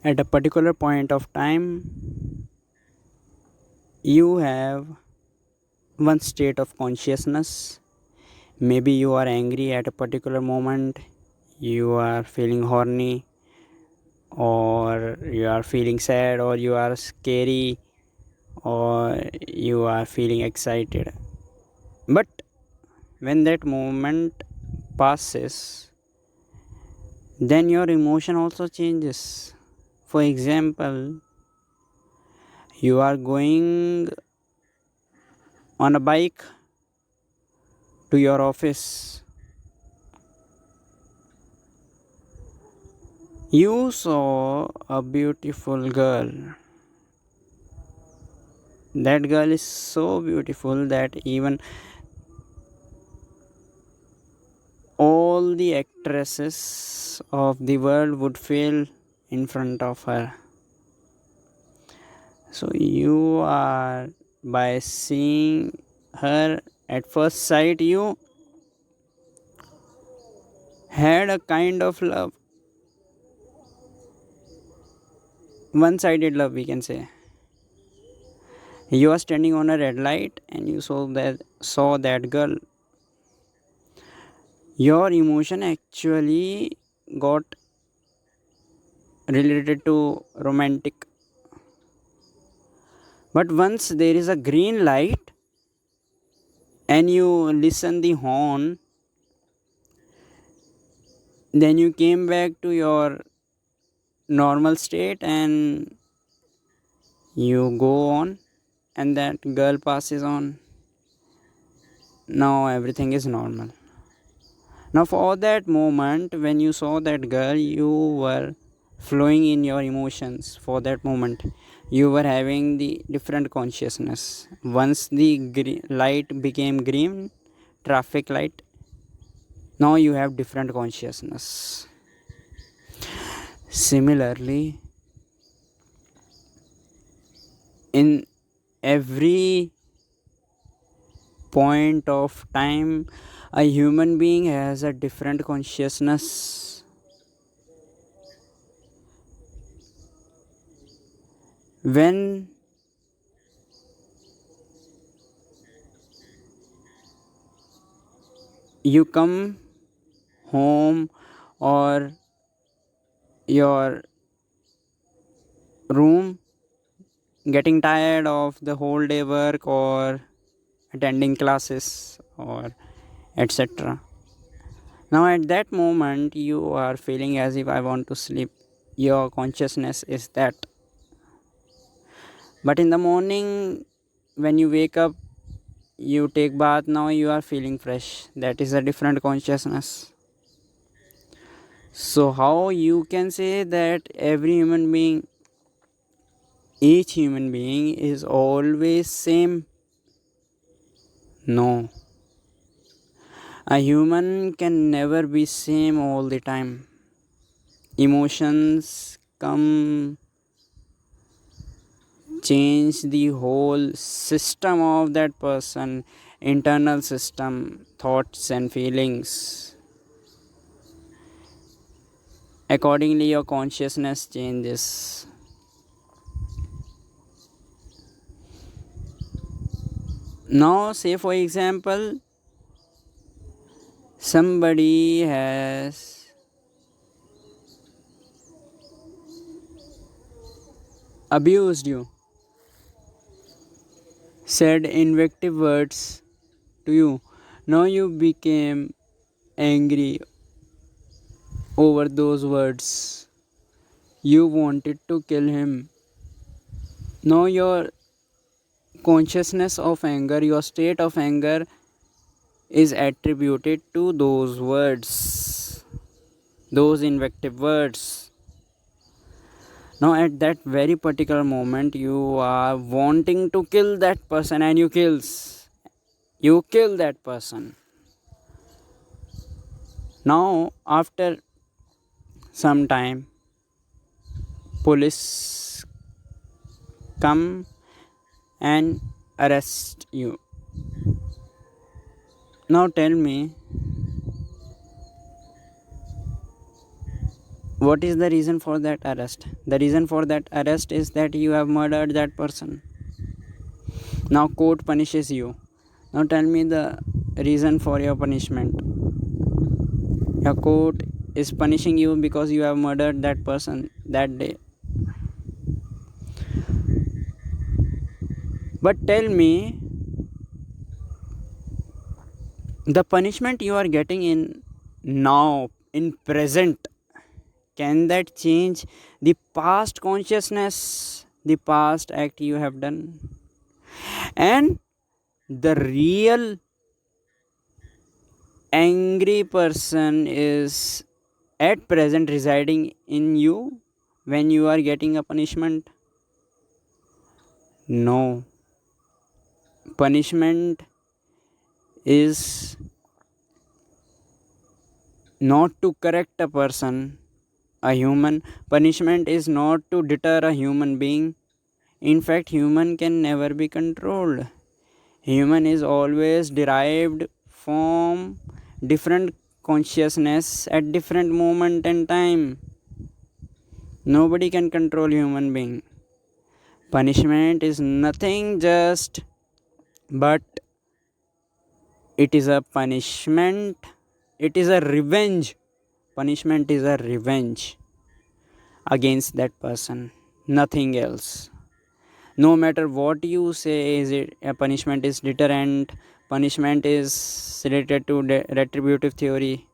At a particular point of time, you have one state of consciousness. Maybe you are angry at a particular moment, you are feeling horny, or you are feeling sad, or you are scary, or you are feeling excited. But when that moment passes, then your emotion also changes. For example, you are going on a bike to your office. You saw a beautiful girl. That girl is so beautiful that even all the actresses of the world would fail in front of her. So you are, by seeing her at first sight, you had a kind of love, one sided love, we can say. You are standing on a red light and you saw that girl. Your emotion actually got related to romantic. But once there is a green light and you listen the horn, then you came back to your normal state and you go on, and that girl passes on. Now everything is normal. Now for that moment when you saw that girl, you were flowing in your emotions. For that moment you were having the different consciousness. Once the light became green, traffic light, now you have different consciousness. Similarly, in every point of time, a human being has a different consciousness. When you come home or your room, getting tired of the whole day work or attending classes or etc., now at that moment you are feeling as if I want to sleep. Your consciousness is that. But in the morning when you wake up, you take bath, now you are feeling fresh. That is a different consciousness. So how you can say that each human being is always same? No, a human can never be same all the time. Emotions come, change the whole system of that person, internal system, thoughts and feelings. Accordingly your consciousness changes. Now say for example, somebody has abused you, said invective words to you. Now you became angry over those words. You wanted to kill him. Now your consciousness of anger, your state of anger is attributed to those words, those invective words. Now at that very particular moment you are wanting to kill that person and you kill that person. Now after some time police come and arrest you. Now tell me, What is the reason for that arrest? The reason for that arrest is that you have murdered that person. Now court punishes you. Now tell me the reason for your punishment. Your court is punishing you because you have murdered that person that day. But tell me, the punishment you are getting in now, in present, can that change the past consciousness, the past act you have done? And the real angry person is at present residing in you when you are getting a punishment? No. Punishment is not to correct a person, a human. Punishment is not to deter a human being. In fact, human can never be controlled. Human is always derived from different consciousness at different moment and time. Nobody can control human being. Punishment is nothing just but it is a punishment. It is a revenge. Punishment is a revenge against that person, nothing else. No matter what you say, is it a punishment is deterrent, punishment is related to retributive theory.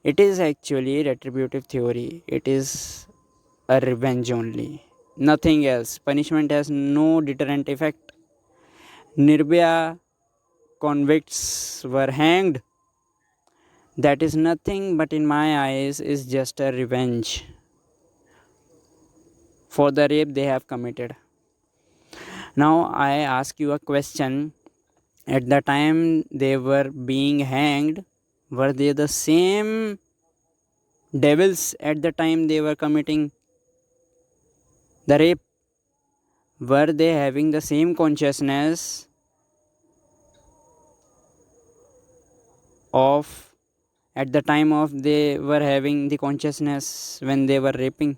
It is actually retributive theory. It is a revenge only, nothing else. Punishment has no deterrent effect. Nirbhaya convicts were hanged. That is nothing but, in my eyes, is just a revenge for the rape they have committed. Now I ask you a question. At the time they were being hanged, were they the same devils at the time they were committing the rape? Were they having the same consciousness of at the time of they were having the consciousness when they were raping?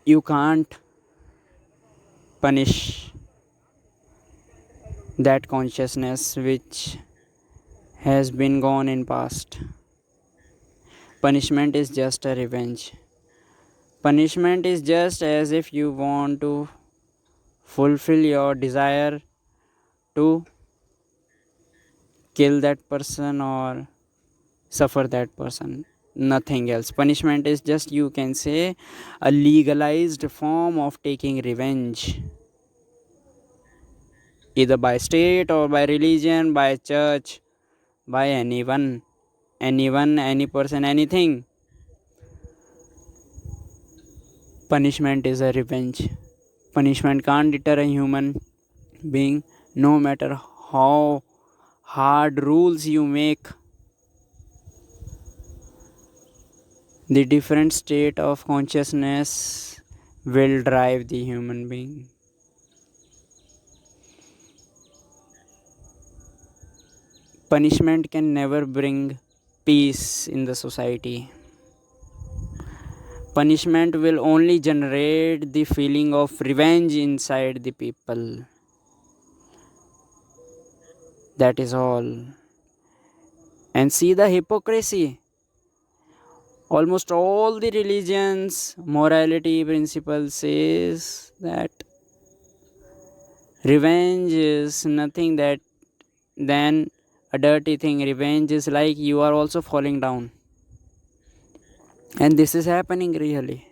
You can't punish that consciousness which has been gone in past. Punishment is just a revenge. Punishment is just as if you want to fulfill your desire to kill that person or suffer that person, nothing else. Punishment is just, you can say, a legalized form of taking revenge, either by state or by religion, by church, by anyone, any person, anything. Punishment is a revenge. Punishment can't deter a human being, no matter how hard rules you make. The different state of consciousness will drive the human being. Punishment can never bring peace in the society. Punishment will only generate the feeling of revenge inside the people. That is all. And see the hypocrisy. Almost all the religions, morality principle says that revenge is nothing that than a dirty thing. Revenge is like you are also falling down. And this is happening really.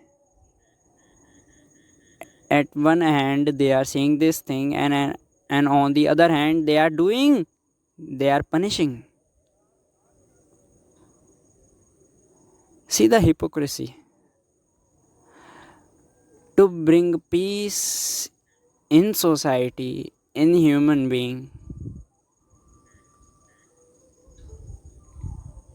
At one hand they are saying this thing, and on the other hand they are punishing. See the hypocrisy. To bring peace in society, in human being,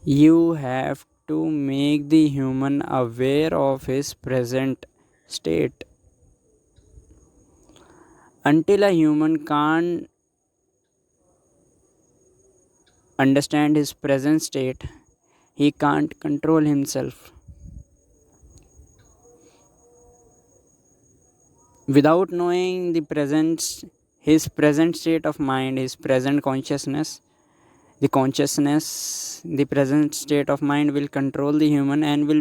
you have to make the human aware of his present state. Until a human can't understand his present state, he can't control himself. Without knowing his present state of mind, his present consciousness, the present state of mind will control the human and will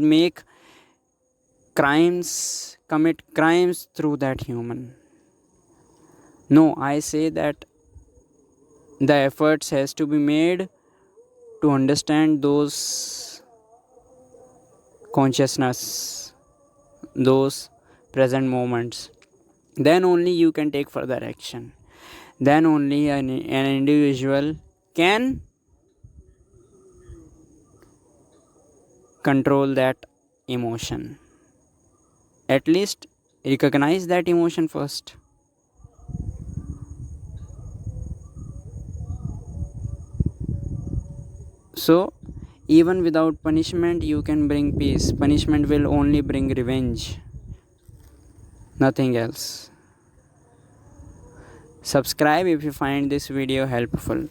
commit crimes through that human. No, I say that the efforts has to be made to understand those consciousness, those present moments. Then only you can take further action. Then only an individual can control that emotion. At least recognize that emotion first. So, even without punishment, you can bring peace. Punishment will only bring revenge, nothing else. Subscribe if you find this video helpful.